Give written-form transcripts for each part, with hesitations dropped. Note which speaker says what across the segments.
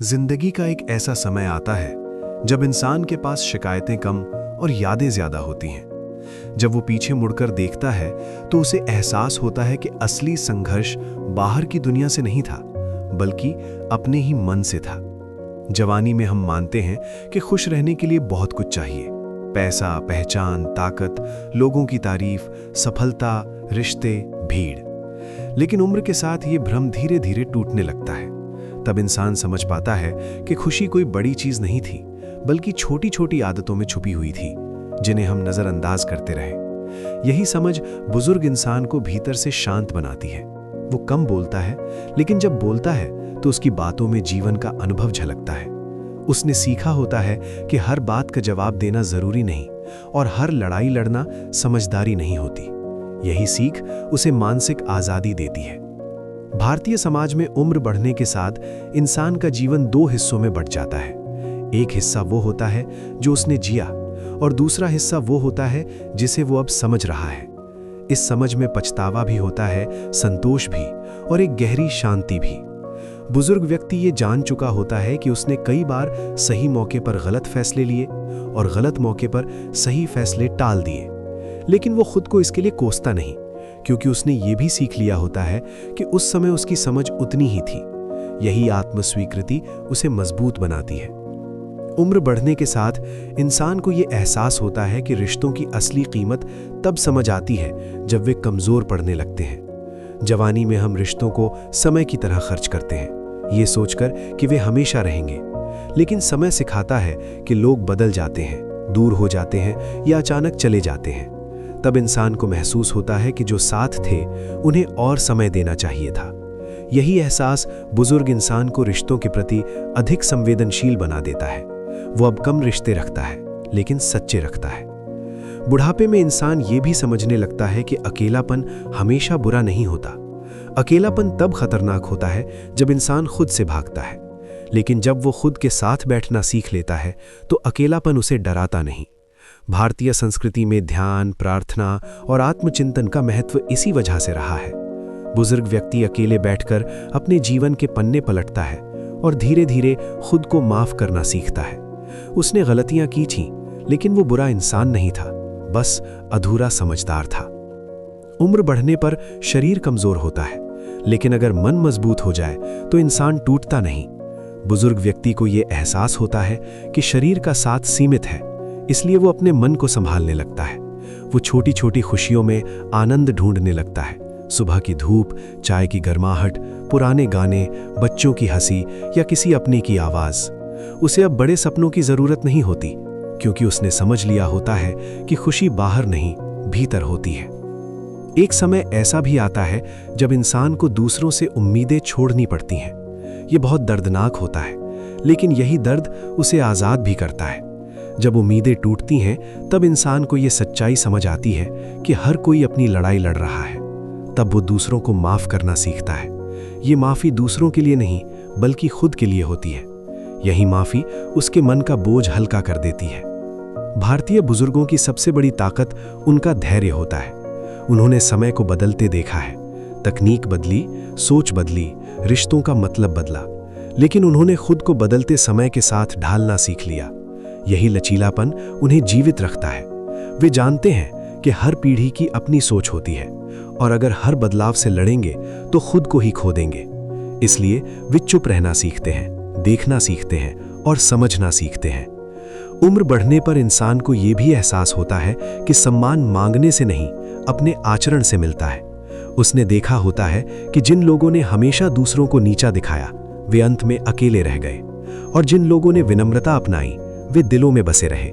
Speaker 1: जिंदगी का एक ऐसा समय आता है जब इंसान के पास शिकायतें कम और यादें ज्यादा होती हैं। जब वो पीछे मुड़कर देखता है तो उसे एहसास होता है कि असली संघर्ष बाहर की दुनिया से नहीं था, बल्कि अपने ही मन से था। जवानी में हम मानते हैं कि खुश रहने के लिए बहुत कुछ चाहिए, पैसा, पहचान, ताकत, लोगों की तारीफ, सफलता, रिश्ते, भीड़। लेकिन उम्र के साथ ये भ्रम धीरे धीरे टूटने लगता है। तब इंसान समझ पाता है कि खुशी कोई बड़ी चीज नहीं थी, बल्कि छोटी छोटी आदतों में छुपी हुई थी, जिन्हें हम नजरअंदाज करते रहे। यही समझ बुजुर्ग इंसान को भीतर से शांत बनाती है। वो कम बोलता है, लेकिन जब बोलता है तो उसकी बातों में जीवन का अनुभव झलकता है। उसने सीखा होता है कि हर बात का जवाब देना जरूरी नहीं और हर लड़ाई लड़ना समझदारी नहीं होती। यही सीख उसे मानसिक आजादी देती है। भारतीय समाज में उम्र बढ़ने के साथ इंसान का जीवन दो हिस्सों में बंट जाता है। एक हिस्सा वो होता है जो उसने जिया, और दूसरा हिस्सा वो होता है जिसे वो अब समझ रहा है। इस समझ में पछतावा भी होता है, संतोष भी, और एक गहरी शांति भी। बुजुर्ग व्यक्ति ये जान चुका होता है कि उसने कई बार सही मौके पर गलत फैसले लिए और गलत मौके पर सही फैसले टाल दिए, लेकिन वो खुद को इसके लिए कोसता नहीं, क्योंकि उसने ये भी सीख लिया होता है कि उस समय उसकी समझ उतनी ही थी। यही आत्मस्वीकृति उसे मजबूत बनाती है। उम्र बढ़ने के साथ इंसान को ये एहसास होता है कि रिश्तों की असली कीमत तब समझ आती है जब वे कमजोर पड़ने लगते हैं। जवानी में हम रिश्तों को समय की तरह खर्च करते हैं, ये सोचकर कि वे हमेशा रहेंगे। लेकिन समय सिखाता है कि लोग बदल जाते हैं, दूर हो जाते हैं या अचानक चले जाते हैं। तब इंसान को महसूस होता है कि जो साथ थे उन्हें और समय देना चाहिए था। यही एहसास बुजुर्ग इंसान को रिश्तों के प्रति अधिक संवेदनशील बना देता है। वो अब कम रिश्ते रखता है, लेकिन सच्चे रखता है। बुढ़ापे में इंसान ये भी समझने लगता है कि अकेलापन हमेशा बुरा नहीं होता। अकेलापन तब खतरनाक होता है जब इंसान खुद से भागता है, लेकिन जब वो खुद के साथ बैठना सीख लेता है तो अकेलापन उसे डराता नहीं। भारतीय संस्कृति में ध्यान, प्रार्थना और आत्मचिंतन का महत्व इसी वजह से रहा है। बुजुर्ग व्यक्ति अकेले बैठकर अपने जीवन के पन्ने पलटता है और धीरे धीरे खुद को माफ करना सीखता है। उसने गलतियां की थीं, लेकिन वो बुरा इंसान नहीं था, बस अधूरा समझदार था। उम्र बढ़ने पर शरीर कमजोर होता है, लेकिन अगर मन मजबूत हो जाए तो इंसान टूटता नहीं। बुजुर्ग व्यक्ति को यह एहसास होता है कि शरीर का साथ सीमित है, इसलिए वो अपने मन को संभालने लगता है। वो छोटी छोटी खुशियों में आनंद ढूंढने लगता है। सुबह की धूप, चाय की गर्माहट, पुराने गाने, बच्चों की हंसी या किसी अपने की आवाज। उसे अब बड़े सपनों की जरूरत नहीं होती, क्योंकि उसने समझ लिया होता है कि खुशी बाहर नहीं, भीतर होती है। एक समय ऐसा भी आता है जब इंसान को दूसरों से उम्मीदें छोड़नी पड़ती हैं। ये बहुत दर्दनाक होता है, लेकिन यही दर्द उसे आजाद भी करता है। जब उम्मीदें टूटती हैं तब इंसान को यह सच्चाई समझ आती है कि हर कोई अपनी लड़ाई लड़ रहा है। तब वो दूसरों को माफ करना सीखता है। ये माफी दूसरों के लिए नहीं, बल्कि खुद के लिए होती है। यही माफी उसके मन का बोझ हल्का कर देती है। भारतीय बुजुर्गों की सबसे बड़ी ताकत उनका धैर्य होता है। उन्होंने समय को बदलते देखा है। तकनीक बदली, सोच बदली, रिश्तों का मतलब बदला, लेकिन उन्होंने खुद को बदलते समय के साथ ढालना सीख लिया। यही लचीलापन उन्हें जीवित रखता है। वे जानते हैं कि हर पीढ़ी की अपनी सोच होती है, और अगर हर बदलाव से लड़ेंगे तो खुद को ही खो देंगे। इसलिए वे चुप रहना सीखते हैं, देखना सीखते हैं और समझना सीखते हैं। उम्र बढ़ने पर इंसान को यह भी एहसास होता है कि सम्मान मांगने से नहीं, अपने आचरण से मिलता है। उसने देखा होता है कि जिन लोगों ने हमेशा दूसरों को नीचा दिखाया, वे अंत में अकेले रह गए, और जिन लोगों ने विनम्रता अपनाई, वे दिलों में बसे रहे।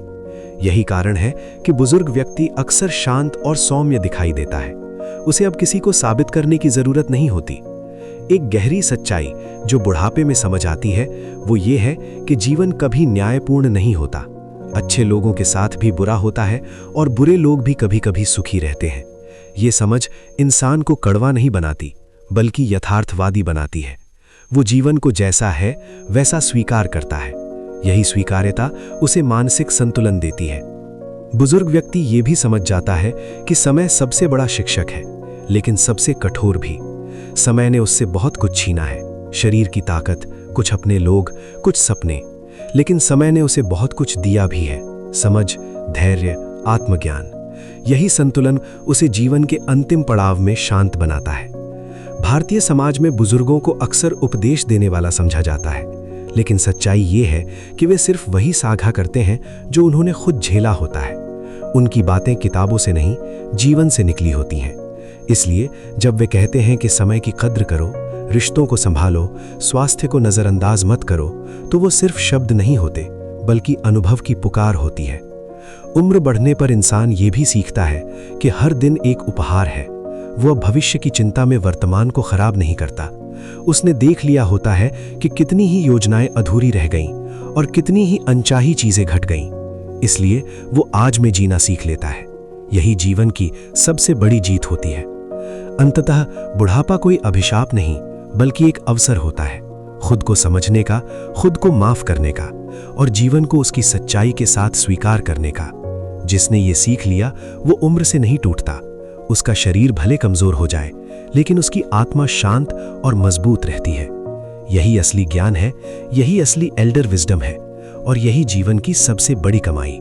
Speaker 1: यही कारण है कि बुजुर्ग व्यक्ति अक्सर शांत और सौम्य दिखाई देता है। उसे अब किसी को साबित करने की जरूरत नहीं होती। एक गहरी सच्चाई जो बुढ़ापे में समझ आती है वो ये है कि जीवन कभी न्यायपूर्ण नहीं होता। अच्छे लोगों के साथ भी बुरा होता है और बुरे लोग भी कभी कभी सुखी रहते हैं। ये समझ इंसान को कड़वा नहीं बनाती, बल्कि यथार्थवादी बनाती है। वो जीवन को जैसा है वैसा स्वीकार करता है। यही स्वीकार्यता उसे मानसिक संतुलन देती है। बुजुर्ग व्यक्ति ये भी समझ जाता है कि समय सबसे बड़ा शिक्षक है, लेकिन सबसे कठोर भी। समय ने उससे बहुत कुछ छीना है, शरीर की ताकत, कुछ अपने लोग, कुछ सपने। लेकिन समय ने उसे बहुत कुछ दिया भी है, समझ, धैर्य, आत्मज्ञान। यही संतुलन उसे जीवन के अंतिम पड़ाव में शांत बनाता है। भारतीय समाज में बुजुर्गों को अक्सर उपदेश देने वाला समझा जाता है, लेकिन सच्चाई ये है कि वे सिर्फ वही साझा करते हैं जो उन्होंने खुद झेला होता है। उनकी बातें किताबों से नहीं, जीवन से निकली होती हैं। इसलिए जब वे कहते हैं कि समय की कद्र करो, रिश्तों को संभालो, स्वास्थ्य को नज़रअंदाज मत करो, तो वो सिर्फ शब्द नहीं होते, बल्कि अनुभव की पुकार होती है। उम्र बढ़ने पर इंसान ये भी सीखता है कि हर दिन एक उपहार है। वो अब भविष्य की चिंता में वर्तमान को खराब नहीं करता। उसने देख लिया होता है कि कितनी ही योजनाएं अधूरी रह गईं और कितनी ही अनचाही चीजें घट गईं। इसलिए वो आज में जीना सीख लेता है। यही जीवन की सबसे बड़ी जीत होती है। अंततः बुढ़ापा कोई अभिशाप नहीं, बल्कि एक अवसर होता है, खुद को समझने का, खुद को माफ करने का और जीवन को उसकी सच्चाई के साथ स्वीकार करने का। जिसने ये सीख लिया वो उम्र से नहीं टूटता। उसका शरीर भले कमजोर हो जाए, लेकिन उसकी आत्मा शांत और मजबूत रहती है। यही असली ज्ञान है, यही असली एल्डर विजडम है और यही जीवन की सबसे बड़ी कमाई।